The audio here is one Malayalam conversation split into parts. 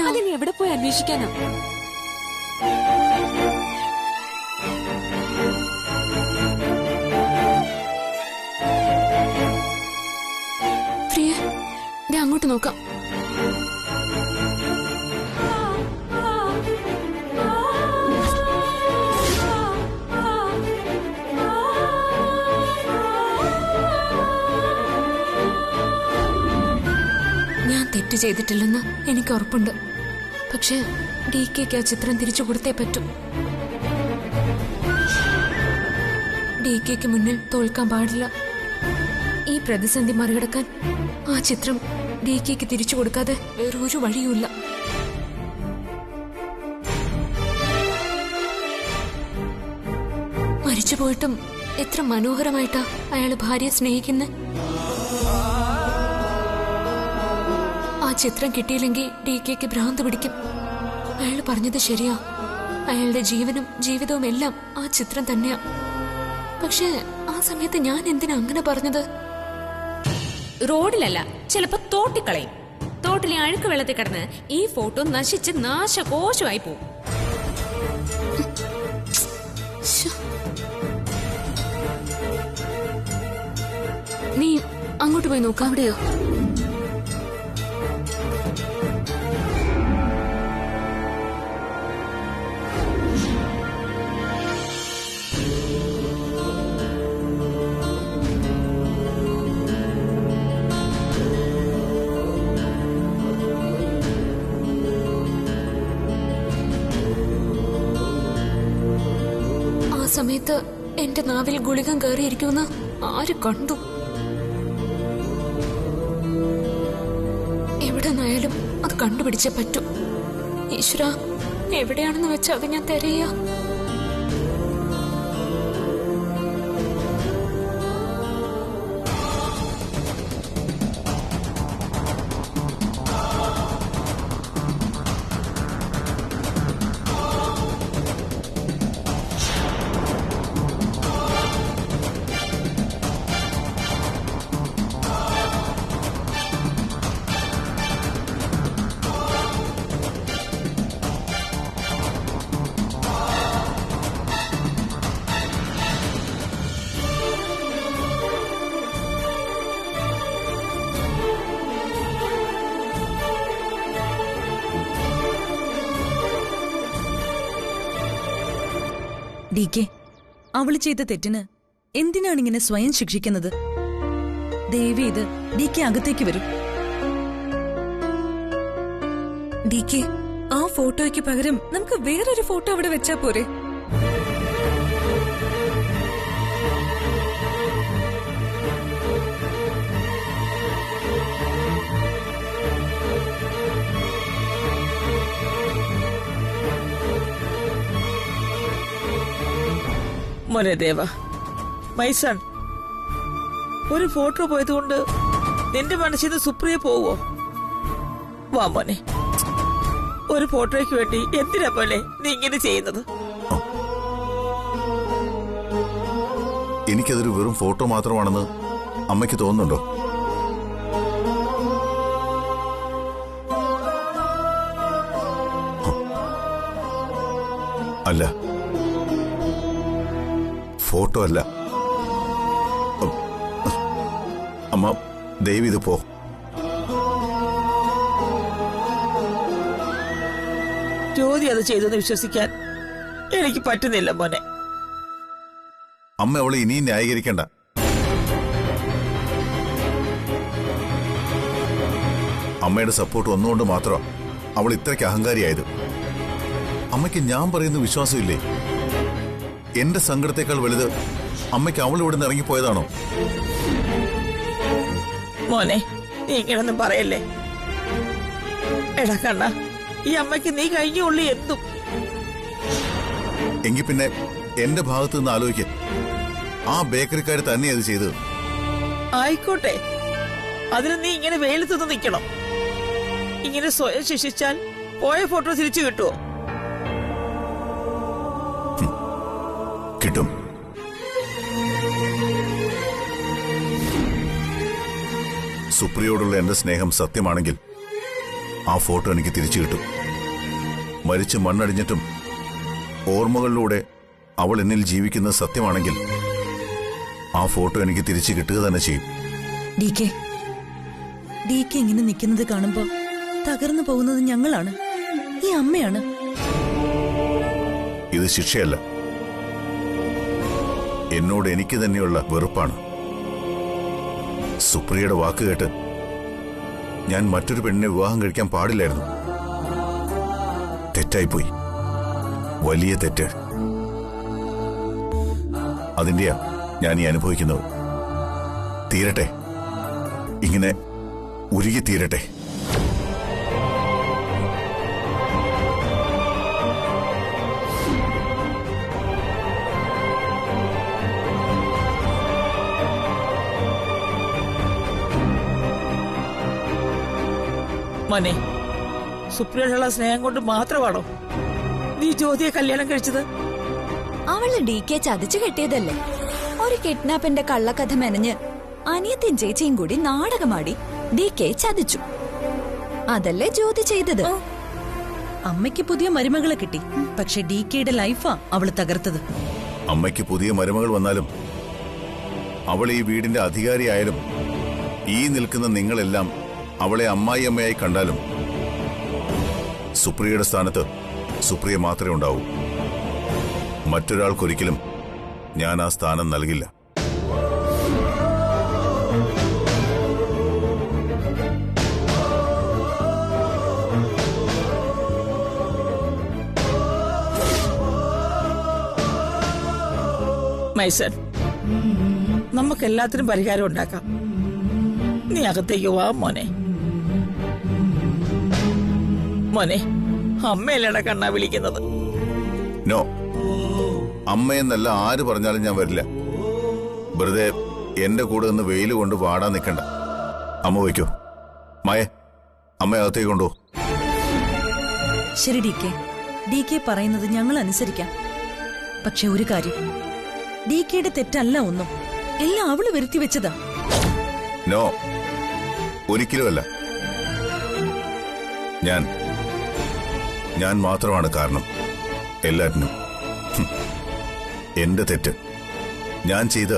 അതിന് എവിടെ പോയി അന്വേഷിക്കാനോ? പ്രിയ, അങ്ങോട്ട് നോക്കാം. ഞാൻ തെറ്റ് ചെയ്തിട്ടില്ലെന്ന് എനിക്ക് ഉറപ്പുണ്ട്. പക്ഷെ DKക്ക് ആ ചിത്രം തിരിച്ചു കൊടുത്തേ പറ്റൂ. DKക്ക് മുന്നിൽ തോൽക്കാൻ പാടില്ല. ഈ പ്രതിസന്ധി മറികടക്കാൻ ആ ചിത്രം DKക്ക് തിരിച്ചു കൊടുക്കാതെ വേറൊരു വഴിയുമില്ല. മരിച്ചുപോയിട്ടും എത്ര മനോഹരമായിട്ടാ അയാള് ഭാര്യയെ സ്നേഹിക്കുന്നത്. ആ ചിത്രം കിട്ടിയില്ലെങ്കിൽ DKക്ക് ഭ്രാന്ത് പിടിക്കും. അയാൾ പറഞ്ഞത് ശരിയാ. അയാളുടെ ജീവനും ജീവിതവും എല്ലാം ആ ചിത്രം തന്നെയാ. പക്ഷെ ആ സമയത്ത് ഞാൻ എന്തിനാ അങ്ങനെ പറഞ്ഞത്? റോഡിലല്ല, ചിലപ്പോ തോട്ടിക്കളയും. തോട്ടിലെ അഴുക്ക് വെള്ളത്തിൽ കിടന്ന് ഈ ഫോട്ടോ നശിച്ച് നാശകോശമായി പോവും. നീ അങ്ങോട്ട് പോയി നോക്കാം. അവിടെയോ? സമയത്ത് എന്റെ നാവിൽ ഗുളികം കയറിയിരിക്കുമെന്ന് ആര് കണ്ടു? എവിടെ നിന്നായാലും അത് കണ്ടുപിടിച്ചേ പറ്റൂ. ഈശ്വരാ, എവിടെയാണെന്ന് വെച്ചാൽ അത് ഞാൻ തിരയാ. DK, അവള് ചെയ്ത തെറ്റിന് എന്തിനാണിങ്ങനെ സ്വയം ശിക്ഷിക്കുന്നത്? ദേവി, ഇത് DK അകത്തേക്ക് വരും. DK, ആ ഫോട്ടോയ്ക്ക് പകരം നമുക്ക് വേറൊരു ഫോട്ടോ അവിടെ വെച്ചാ പോരെ? മോനെ ദേവ, മൈ സൺ, ഒരു ഫോട്ടോ പോയതുകൊണ്ട് നിന്റെ മനസ്സിൽ നിന്ന് സുപ്രിയ പോവോ? വാ മോനെ, ഒരു ഫോട്ടോയ്ക്ക് വേണ്ടി എന്തിനാ പോലെ നീ ഇങ്ങനെ ചെയ്യുന്നത്? എനിക്കതൊരു വെറും ഫോട്ടോ മാത്രമാണെന്ന് അമ്മയ്ക്ക് തോന്നുന്നുണ്ടോ? അല്ല, ഫോട്ടോ അല്ല. അമ്മ, ദയവ് ഇത് പോ. ജ്യോതി അത് ചെയ്തെന്ന് വിശ്വസിക്കാൻ എനിക്ക് പറ്റുന്നില്ല മോനെ. അമ്മ അവളെ ഇനിയും ന്യായീകരിക്കണ്ട. അമ്മയുടെ സപ്പോർട്ട് ഒന്നുകൊണ്ട് മാത്രം അവൾ ഇത്രയ്ക്ക് അഹങ്കാരിയായത്. അമ്മയ്ക്ക് ഞാൻ പറയുന്ന വിശ്വാസമില്ലേ? എന്റെ സങ്കടത്തെക്കാൾ വലുത് അമ്മയ്ക്ക് അവൾ ഇവിടെ നിന്ന് ഇറങ്ങിപ്പോയതാണോ? മോനെ, നീ ഇങ്ങനൊന്നും പറയല്ലേ. എടാ കണ്ണ, ഈ അമ്മയ്ക്ക് നീ കഴിഞ്ഞുള്ളൂ എന്തും. എങ്കിൽ പിന്നെ എന്റെ ഭാഗത്ത് നിന്ന് ആലോചിക്ക. ആ ബേക്കറിക്കാർ തന്നെ അത് ചെയ്തത്. ആയിക്കോട്ടെ, അതിന് നീ ഇങ്ങനെ വെയിലത്തൊന്ന് നിൽക്കണം. ഇങ്ങനെ സ്വയം ശിക്ഷിച്ചാൽ പോയ ഫോട്ടോ തിരിച്ചു കിട്ടുമോ? കിട്ടും. സുപ്രിയോടുള്ള എന്റെ സ്നേഹം സത്യമാണെങ്കിൽ ആ ഫോട്ടോ എനിക്ക് തിരിച്ചു കിട്ടും. മരിച്ച് മണ്ണടിഞ്ഞിട്ടും ഓർമ്മകളിലൂടെ അവൾ എന്നിൽ ജീവിക്കുന്നത് സത്യമാണെങ്കിൽ ആ ഫോട്ടോ എനിക്ക് തിരിച്ചു കിട്ടുക തന്നെ ചെയ്യും. ഡി കെ ഇങ്ങനെ നിൽക്കുന്നത് കാണുമ്പോ തകർന്നു പോകുന്നത് ഞങ്ങളാണ്, ഈ അമ്മയാണ്. ഇത് ശിക്ഷയല്ല, എന്നോട് എനിക്ക് തന്നെയുള്ള വെറുപ്പാണ്. സുപ്രിയയുടെ വാക്ക് കേട്ട് ഞാൻ മറ്റൊരു പെണ്ണിനെ വിവാഹം കഴിക്കാൻ പാടില്ലായിരുന്നു. തെറ്റായിപ്പോയി, വലിയ തെറ്റ്. അതിന്റെയാ ഞാൻ ഈ അനുഭവിക്കുന്നത്. തീരട്ടെ, ഇങ്ങനെ ഉരുകി തീരട്ടെ. മോനെ, സുപ്രിയോടുള്ള സ്നേഹം കൊണ്ട് മാത്രമാണോ നീ ജ്യോതിയെ കല്യാണം കഴിച്ചത്? അവള് ഡി കെ ചതിച്ചു കെട്ടിയതല്ലേ. ഒരു കിഡ്നാപ്പിന്റെ കള്ളക്കഥ മെനഞ്ഞ് അനിയത്തിയും ചേച്ചിയും കൂടി നാടകമാടി ഡി കെ ചതിച്ചു. അതല്ലേ ജ്യോതി ചെയ്തത്. അമ്മയ്ക്ക് പുതിയ മരുമകളെ കിട്ടി, പക്ഷെ ഡി കെയുടെ ലൈഫാ അവള് തകർത്തത്. അമ്മയ്ക്ക് പുതിയ മരുമകൾ വന്നാലും അവൾ ഈ വീടിന്റെ അധികാരിയായാലും ഈ നിൽക്കുന്ന നിങ്ങളെല്ലാം അവളെ അമ്മായി അമ്മയായി കണ്ടാലും സുപ്രിയയുടെ സ്ഥാനത്ത് സുപ്രിയ മാത്രമേ ഉണ്ടാവൂ. മറ്റൊരാൾക്കൊരിക്കലും ഞാൻ ആ സ്ഥാനം നൽകില്ല. മൈസൻ, നമുക്കെല്ലാത്തിനും പരിഹാരം ഉണ്ടാക്കാം. നീ അകത്തേക്ക് വാ മോനെ. മോനെ, അമ്മയല്ലേടാ കണ്ണാ വിളിക്കുന്നത്. നോ, അമ്മയെന്നല്ല ആര് പറഞ്ഞാലും ഞാൻ വരില്ല. വെറുതെ എന്റെ കൂടെ നിന്ന് വെയിൽ കൊണ്ട് വാടാൻ നിൽക്കണ്ട. അമ്മ വയ്ക്കോ. മായേ, അമ്മ അകത്തേക്ക് കൊണ്ടോ. ശരി ഡി കെ പറയുന്നത് ഞങ്ങൾ അനുസരിക്കാം. പക്ഷെ ഒരു കാര്യം, ഡി കെയുടെ തെറ്റല്ല ഒന്നും, എല്ലാം അവള് വരുത്തി വെച്ചതാ. നോ, ഒരിക്കലുമല്ല. ഞാൻ മാത്രമാണ് കാരണം എല്ലാറ്റിനും. എന്റെ തെറ്റ്, ഞാൻ ചെയ്ത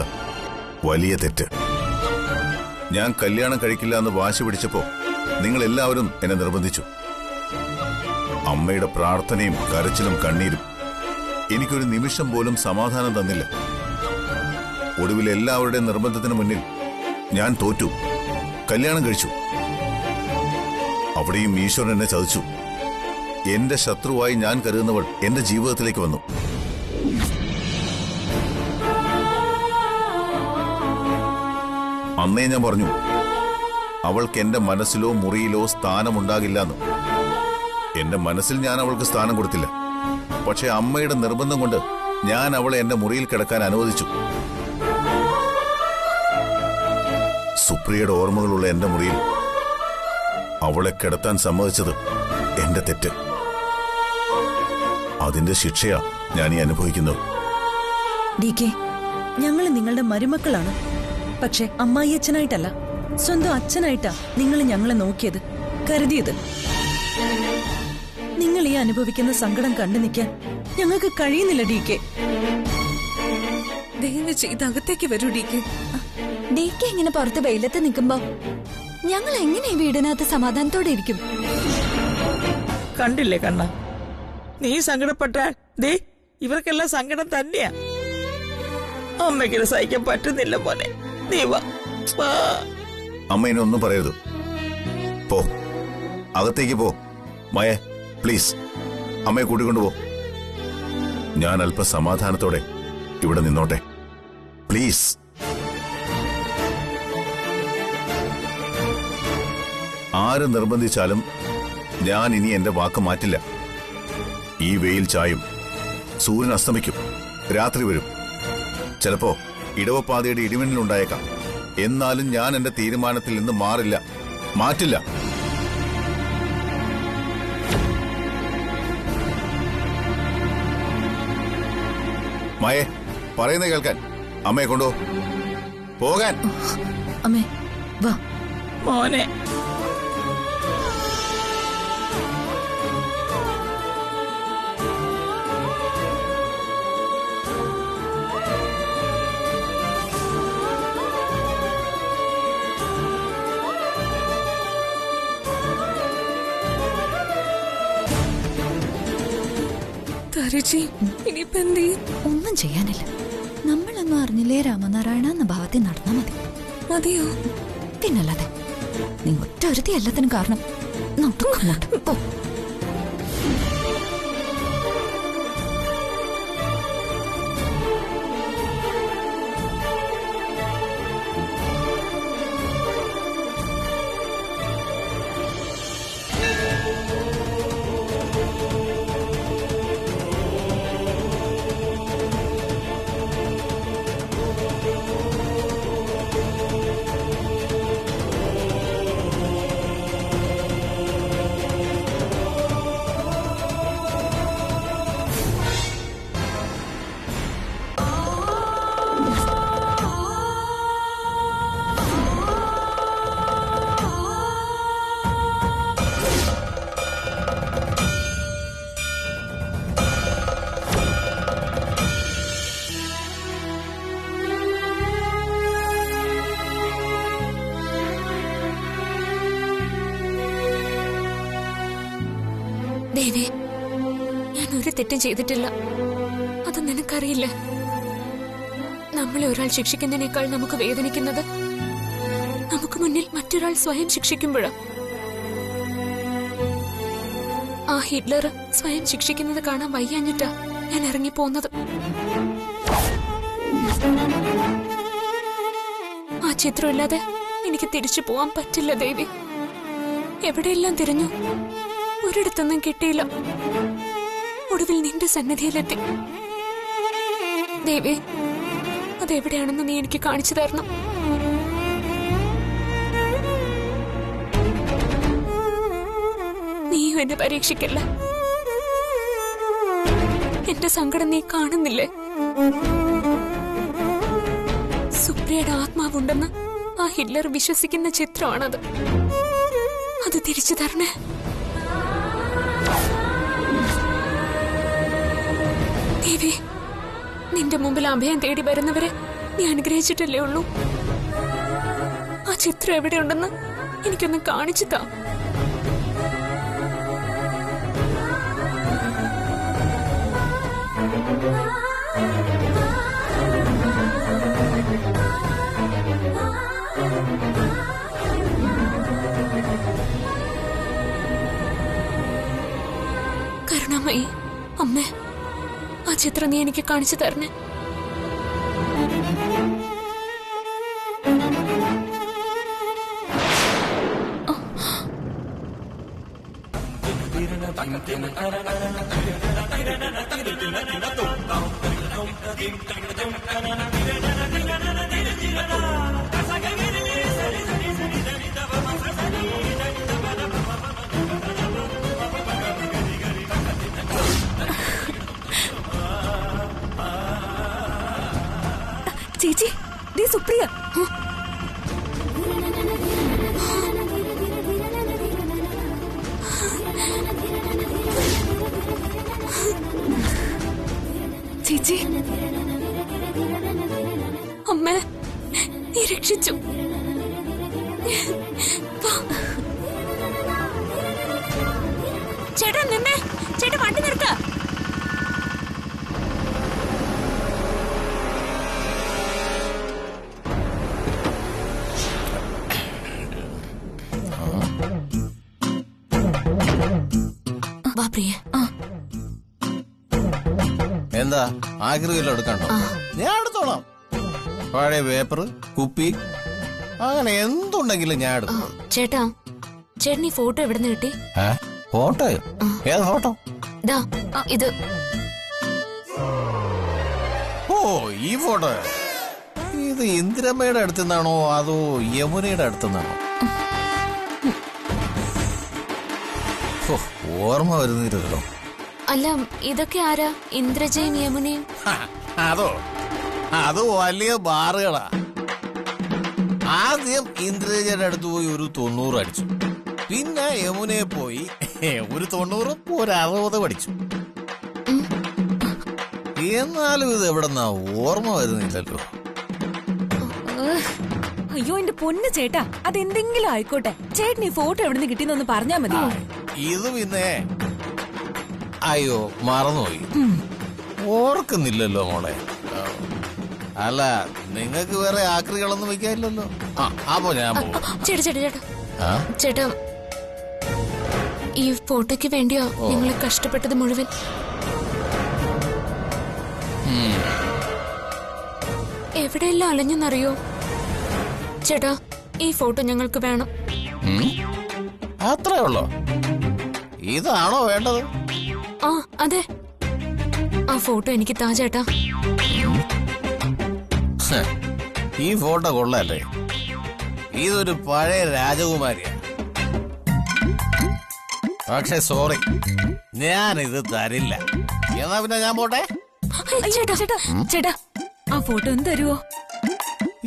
വലിയ തെറ്റ്. ഞാൻ കല്യാണം കഴിക്കില്ല എന്ന് വാശി പിടിച്ചപ്പോ നിങ്ങൾ എല്ലാവരും എന്നെ നിർബന്ധിച്ചു. അമ്മയുടെ പ്രാർത്ഥനയും കരച്ചിലും കണ്ണീരും എനിക്കൊരു നിമിഷം പോലും സമാധാനം തന്നില്ല. ഒടുവിൽ എല്ലാവരുടെയും നിർബന്ധത്തിന് മുന്നിൽ ഞാൻ തോറ്റു, കല്യാണം കഴിച്ചു. അവിടെയും ഈശ്വരൻ എന്നെ ചതിച്ചു. എന്റെ ശത്രുവായി ഞാൻ കരുതുന്നവൾ എന്റെ ജീവിതത്തിലേക്ക് വന്നു. അന്നേ ഞാൻ പറഞ്ഞു, അവൾക്ക് എന്റെ മനസ്സിലോ മുറിയിലോ സ്ഥാനമുണ്ടാകില്ലെന്ന്. എന്റെ മനസ്സിൽ ഞാൻ അവൾക്ക് സ്ഥാനം കൊടുത്തില്ല. പക്ഷെ അമ്മയുടെ നിർബന്ധം കൊണ്ട് ഞാൻ അവളെ എന്റെ മുറിയിൽ കിടക്കാൻ അനുവദിച്ചു. സുപ്രിയയുടെ ഓർമ്മകളുള്ള എന്റെ മുറിയിൽ അവളെ കിടത്താൻ സമ്മതിച്ചത് എന്റെ തെറ്റ്. അതിന്റെ ശിക്ഷയാ ഞാൻ ഈ അനുഭവിക്കുന്നത്. ഡി കെ, ഞങ്ങൾ നിങ്ങളുടെ മരുമക്കളാണ്. പക്ഷെ അമ്മായിയച്ഛനായിട്ടല്ല, സ്വന്തം അച്ഛനായിട്ടാ നിങ്ങൾ ഞങ്ങളെ നോക്കിയത്, കരുതിയത്. നിങ്ങൾ ഈ അനുഭവിക്കുന്ന സങ്കടം കണ്ടു നിൽക്കാൻ ഞങ്ങൾക്ക് കഴിയുന്നില്ല ഡി കെ. ദയവ് ചെയ്ത് അകത്തേക്ക് വരൂ ഡി കെ. ഡി കെ ഇങ്ങനെ പുറത്ത് വെയിലത്ത് നിൽക്കുമ്പോ ഞങ്ങൾ എങ്ങനെ ഈ വീടിനകത്ത് സമാധാനത്തോടെ ഇരിക്കും? കണ്ടില്ലേ കണ്ണ, നീ സങ്കടപ്പെട്ടാൽ ദേ ഇവർക്കെല്ലാം സങ്കടം തന്നെയാ. അമ്മയ്ക്ക് സഹിക്കാൻ പറ്റുന്നില്ല മോനെ. നീ വാ. അമ്മ ഇനി ഒന്നും പറയരുത്. പോ. അകത്തേക്ക് പോ. മയെ, പ്ലീസ് അമ്മയെ കൂട്ടിക്കൊണ്ടുപോ. ഞാൻ അല്പ സമാധാനത്തോടെ ഇവിടെ നിന്നോട്ടെ, പ്ലീസ്. ആര് നിർബന്ധിച്ചാലും ഞാൻ ഇനി എന്റെ വാക്ക് മാറ്റില്ല. ഈ വെയിൽ ചായും, സൂര്യൻ അസ്തമിക്കും, രാത്രി വരും, ചിലപ്പോ ഇടവപ്പാതയുടെ ഇടിമിന്നലുണ്ടായേക്കാം. എന്നാലും ഞാൻ എന്റെ തീരുമാനത്തിൽ നിന്ന് മാറ്റില്ല. മയെ, പറയുന്നത് കേൾക്കാൻ. അമ്മയെ കൊണ്ടോ പോകാൻ. അമ്മേ വാ. മോനെ, താരേച്ചി ഇനിയിപ്പോ എന്ത് ചെയ്യും? ഒന്നും ചെയ്യാനില്ല. നമ്മളൊന്നും അറിഞ്ഞില്ലേ രാമനാരായണ എന്ന ഭാവത്തിൽ നടന്നാ മതി. മതിയോ? പിന്നല്ലാതെ നീ ഒറ്റ ഒരുത്തി എല്ലാത്തിനും കാരണം. പോ. ദേവി, ഞാൻ ഒരു തെറ്റും ചെയ്തിട്ടില്ല. അത് നിനക്കറിയില്ല. നമ്മളെ ഒരാൾ ശിക്ഷിക്കുന്നതിനേക്കാൾ നമുക്ക് വേദനിക്കുന്നത് നമുക്ക് മുന്നിൽ മറ്റൊരാൾ സ്വയം ശിക്ഷിക്കുമ്പോഴാ. ആ ഹിറ്റ്ലർ സ്വയം ശിക്ഷിക്കുന്നത് കാണാൻ വയ്യാഞ്ഞിട്ടാ ഞാൻ ഇറങ്ങിപ്പോന്നത്. ആ ചിത്രമില്ലാതെ എനിക്ക് തിരിച്ചു പോവാൻ പറ്റില്ല ദേവി. എവിടെയെല്ലാം തിരഞ്ഞു, ഒരിടത്തൊന്നും കിട്ടിയില്ല. ഒടുവിൽ നിന്റെ സന്നിധിയിലെത്തി. ദേവി, അതെവിടെയാണെന്ന് നീ എനിക്ക് കാണിച്ചു തരണം. നീയും എന്നെ പരീക്ഷിക്കല്ല. എന്റെ സങ്കടം നീ കാണുന്നില്ലേ? സുപ്രിയയുടെ ആത്മാവുണ്ടെന്ന് ആ ഹിറ്റ്ലർ വിശ്വസിക്കുന്ന ചിത്രമാണത്. അത് തിരിച്ചു തരണേ. ദേവി, നിന്റെ മുമ്പിൽ അഭയം തേടി വരുന്നവരെ നീ അനുഗ്രഹിച്ചിട്ടല്ലേ ഉള്ളൂ. ആ ചിത്രം എവിടെയുണ്ടെന്ന് എനിക്കൊന്ന് കാണിച്ചു താ. കരുണാമയി അമ്മേ, ആ ചിത്രം നീ എനിക്ക് കാണിച്ചു തരണേ. ചേച്ചി, ദേ സുപ്രിയ. ചേച്ചി, അമ്മേ, നീ രക്ഷിച്ചു. ചേട്ടാ നിന്നെ, ചേട്ടാ വണ്ടി നിർത്ത. വാ പ്രിയ. എന്താ ആഗ്രഹം എടുക്കണ്ടോ? ഞാൻ എടുത്തോളാം. പഴയ പേപ്പർ, കുപ്പി, അങ്ങനെ എന്തുണ്ടെങ്കിലും ഞാൻ എടുക്കും. ചേട്ടാ, ചേട്ടൻ ഈ ഫോട്ടോ എവിടുന്ന് കിട്ടി? ഫോട്ടോയോ? ഏത് ഫോട്ടോ? ദാ ഇത്. ഓ, ഈ ഫോട്ടോ. ഇത് ഇന്ദിരമ്മയുടെ അടുത്തുനിന്നാണോ അതോ യമുനയുടെ അടുത്തുനിന്നാണോ? ഓർമ്മ വരുന്നില്ലല്ലോ. അല്ല, ഇതൊക്കെ ആരാ? ഇന്ദ്രജയും യമുനയും? അത് വലിയ ബാറുകളാ. ആദ്യം ഇന്ദ്രജയുടെ അടുത്ത് പോയി ഒരു 90 അടിച്ചു. പിന്നെ യമുനയെ പോയി ഒരു 90 ഒരു 60 പഠിച്ചു. എന്നാലും ഇത് എവിടെന്നാ ഓർമ്മ വരുന്നില്ലല്ലോ. അയ്യോ എന്റെ പൊന്ന് ചേട്ടാ, അതെന്തെങ്കിലും ആയിക്കോട്ടെ. ചേട്ടൻ ഈ ഫോട്ടോ എവിടുന്ന് കിട്ടിയെന്നൊന്ന് പറഞ്ഞാ മതി. ഇത് പിന്നെ അയ്യോ മറന്നുപോയി. ഓർക്കുന്നില്ലല്ലോ മോളെ. അല്ല, നിങ്ങൾക്ക് വേറെ ആക്രികളൊന്നും വെക്കാനില്ലല്ലോ. അപ്പൊ ഞാൻ ചേട്ടാ, ഈ ഫോട്ടോയ്ക്ക് വേണ്ടിയാ നിങ്ങൾ കഷ്ടപ്പെട്ടത് മുഴുവൻ. എവിടെയെല്ലാം അലഞ്ഞെന്നറിയോ ചേട്ടാ? ഈ ഫോട്ടോ ഞങ്ങൾക്ക് വേണം. അത്രേ ഉള്ളോ? ഇതാണോ വേണ്ടത്? ആ അതെ, ആ ഫോട്ടോ എനിക്ക് താ ചേട്ടാ. ഈ ഫോട്ടോ കൊള്ളാല്ലേ? ഇതൊരു പഴയ രാജകുമാരിയാ. പക്ഷെ സോറി, ഞാനിത് തരില്ല. എന്നാ പിന്നെ ഞാൻ പോട്ടെ. ചേട്ടാ ചേട്ടാ ചേട്ടാ, ആ ഫോട്ടോ ഒന്ന് തരുവോ?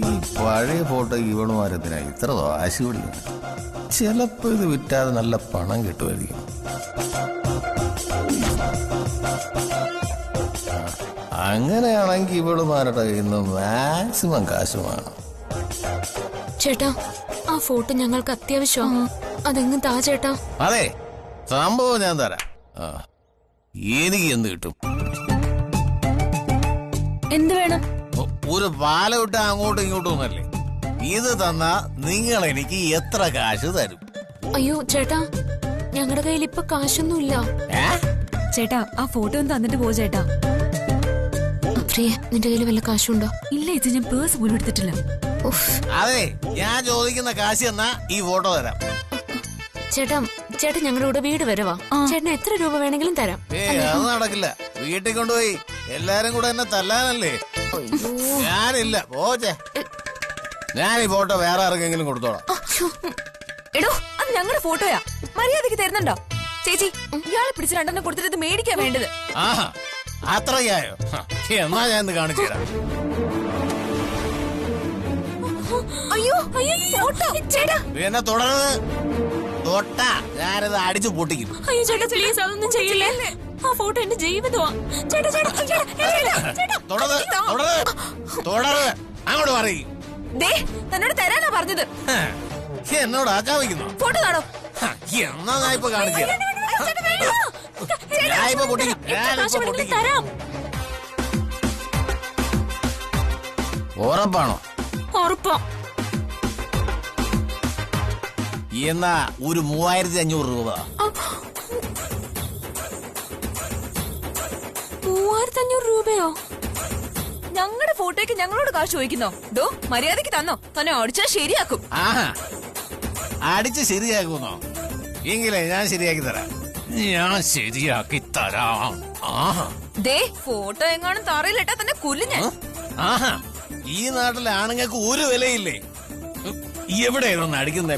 ഈ പഴയ ഫോട്ടോ ഇവളുമാരത്തിനാ ഇത്ര വാശി പിടിക്കുന്നു. ചിലപ്പോ ഇത് വിറ്റാതെ നല്ല പണം കിട്ടുമായിരിക്കും. അങ്ങനെയാണെങ്കിൽ ഇവളുമാരുടെ കയ്യിൽ നിന്ന് മാക്സിമം കാശ് വേണം. ചേട്ടാ, ആ ഫോട്ടോ ഞങ്ങൾക്ക് അത്യാവശ്യമാണ്. അതെങ്ങും താ ചേട്ടാ. അതെ, സംഭവം ഞാൻ തരാം. എനിക്ക് എന്ത് കിട്ടും? എന്ത് വേണം? ഒരു പാല വിട്ട് അങ്ങോട്ടും ഇങ്ങോട്ടും ഒന്നല്ലേ. ഇത് തന്നാ നിങ്ങൾ എനിക്ക് എത്ര കാശ് തരും? അയ്യോ ചേട്ടാ, ഞങ്ങളുടെ കയ്യിൽ ഇപ്പൊ കാശൊന്നുമില്ല. ചേട്ടാ, ആ ഫോട്ടോ ഒന്ന് തന്നിട്ട് പോ ചേട്ടാ. പ്രിയ, നിന്റെ കയ്യിൽ വല്ല കാശുണ്ടോ? ഇല്ല, ഇത് ഞാൻ പേഴ്സ് പോലും എടുത്തിട്ടില്ല. അതെ, ഞാൻ ചോദിക്കുന്ന കാശ് എന്നാ ഈ ഫോട്ടോ തരാം. ചേട്ടാ, ചേട്ടൻ ഞങ്ങളുടെ കൂടെ വീട് വരവാ. ചേട്ടന് എത്ര രൂപ വേണമെങ്കിലും തരാം. അത് നടക്കില്ല. വീട്ടിൽ കൊണ്ടുപോയി എല്ലാരും കൂടെ എന്നെ തല്ലാനല്ലേ? ഞാനില്ല, പോച്ചേ. ഞാൻ ഈ ഫോട്ടോ വേറെ ആർക്കെങ്കിലും കൊടുത്തോളാം. എടോ, അത് ഞങ്ങളുടെ ഫോട്ടോയാ. മര്യാദക്ക് തരുന്നുണ്ടോ? ചേച്ചി, ഇയാളെ പിടിച്ച് 2 കൊടുത്തിട്ട് മേടിക്കാൻ വേണ്ടത്. ആഹാ, അത്രയായോ? എന്നാ ഞാൻ ഇന്ന് കാണിച്ചു തരാം. അയ്യോ ഫോട്ടോ ചേട്ടാ. എന്നെ തുടർന്ന് തൊട്ടാ ഞാനിത് അടിച്ചു പൊട്ടിക്കും. അയ്യോ ചേട്ടാ, പ്ലീസ് അതൊന്നും ചെയ്യില്ലേ. ആ ഫോട്ടോ എന്റെ ജീവിതമാ. ചേട്ടാ ചേട്ടാ തുടർന്ന് അങ്ങോട്ട് പറയും. തന്നോട് തരാനാ പറഞ്ഞത്. എന്നോട് ആചാവിക്കുന്നു. ഫോട്ടോ കാണോ? എന്നാ ഞാൻ ഇപ്പൊ കാണിച്ചു തരാം. ഞാൻ ഇപ്പൊ പൊട്ടിക്കും. ഉറപ്പാണോ? ഉറപ്പാ. എന്നാ ഒരു 3500 രൂപ. 3500 രൂപയോ? ഞങ്ങളുടെ ഫോട്ടോയ്ക്ക് ഞങ്ങളോട് കാശ് ചോദിക്കുന്നോ? ഡോ, മര്യാദക്ക് തന്നോ, തന്നെ അടിച്ചാൽ ശരിയാക്കും. ആഹാ, അടിച്ച് ശരിയാക്കുന്നോ? എങ്കിലേ ഞാൻ ശരിയാക്കി തരാം. ഞാൻ ശരിയാക്കി തരാം. ആഹാ, ദേ ഫോട്ടോ എങ്ങാനും തറയിലിട്ടാ തന്നെ കൊല്ലും ഞാൻ. ആഹാ, ഈ നാട്ടിലെ ആണുങ്ങൾക്ക് ഒരു വിലയില്ലേ? എവിടെയാണെന്ന് അടിക്കുന്നേ?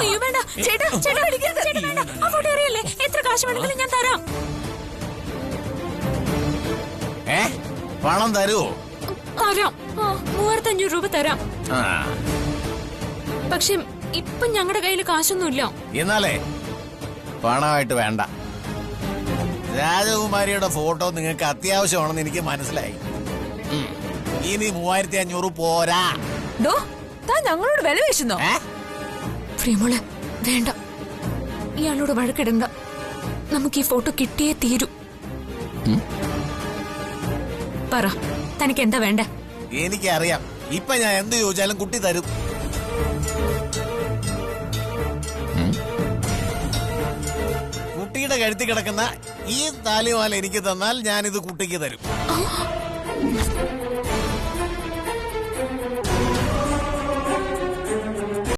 അയ്യോ വേണ്ട ചേട്ടാ, ചേട്ടാ അടിക്കരുത്. ചേട്ടാ വേണ്ട, ആ ഫോട്ടോ അറിയല്ലേ? എത്ര കാശ് വേണമെങ്കിലും ഞാൻ തരാം. പണം തരുവോ? തരാം. 3500 രൂപ തരാം. പക്ഷെ ഇപ്പൊ ഞങ്ങളുടെ കയ്യിൽ കാശൊന്നുമില്ല. എന്നാലേ പണമായിട്ട് വേണ്ട. രാജകുമാരിയുടെ ഫോട്ടോ നിങ്ങൾക്ക് അത്യാവശ്യമാണെന്ന് എനിക്ക് മനസ്സിലായി. ഇനി 3500 പോരാ. ഡോ, താൻ ഞങ്ങളോട് വില വീശുന്നോ? പ്രിയമോളെ വേണ്ട, ഇയാളോട് വഴക്കിടണ്ട. നമുക്ക് ഈ ഫോട്ടോ കിട്ടിയേ തീരൂ. പറ, തനിക്ക് എന്താ വേണ്ട? എനിക്കറിയാം, ഇപ്പൊ ഞാൻ എന്ത് ചോദിച്ചാലും കുട്ടി തരും. ചേച്ചിയുടെ കഴുത്തി കിടക്കുന്ന ഈ താലിമാല എനിക്ക് തന്നാൽ ഞാനിത് കുട്ടിക്ക് തരും.